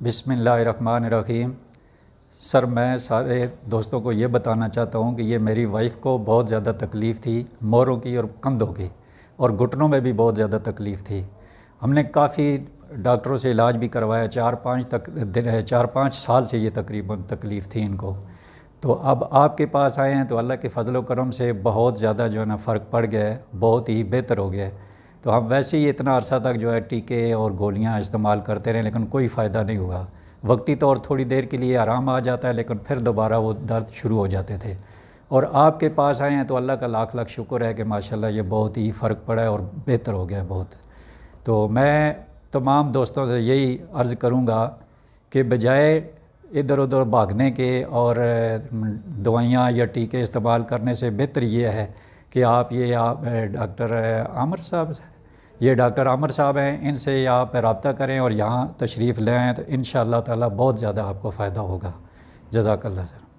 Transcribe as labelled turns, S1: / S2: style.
S1: بسم اللہ الرحمن الرحیم۔ سر میں سارے دوستوں کو یہ بتانا چاہتا ہوں کہ یہ میری وائف کو بہت زیادہ تکلیف تھی، موروں کی اور کندھوں کی، اور گھٹنوں میں بھی بہت زیادہ تکلیف تھی۔ ہم نے کافی ڈاکٹروں سے علاج بھی کروایا، 4-5 سال سے یہ تقریباً تکلیف تھی ان کو۔ تو اب آپ کے پاس آئے ہیں تو اللہ کے فضل و کرم سے بہت زیادہ جو ہے نا فرق پڑ گیا ہے، بہت ہی بہتر ہو گیا ہے۔ تو ہم ویسے ہی اتنا عرصہ تک جو ہے ٹیکے اور گولیاں استعمال کرتے رہے لیکن کوئی فائدہ نہیں ہوا۔ وقتی طور تھوڑی دیر کے لیے آرام آ جاتا ہے لیکن پھر دوبارہ وہ درد شروع ہو جاتے تھے۔ اور آپ کے پاس آئے ہیں تو اللہ کا لاکھ لاکھ شکر ہے کہ ماشاءاللہ یہ بہت ہی فرق پڑا ہے اور بہتر ہو گیا ہے بہت۔ تو میں تمام دوستوں سے یہی عرض کروں گا کہ بجائے ادھر ادھر بھاگنے کے اور دوائیاں یا ٹیکے استعمال کرنے سے بہتر یہ ہے کہ آپ ڈاکٹر عامر صاحب ہیں، ان سے آپ رابطہ کریں اور یہاں تشریف لیں تو انشاءاللہ تعالی بہت زیادہ آپ کو فائدہ ہوگا۔ جزاک اللہ سر۔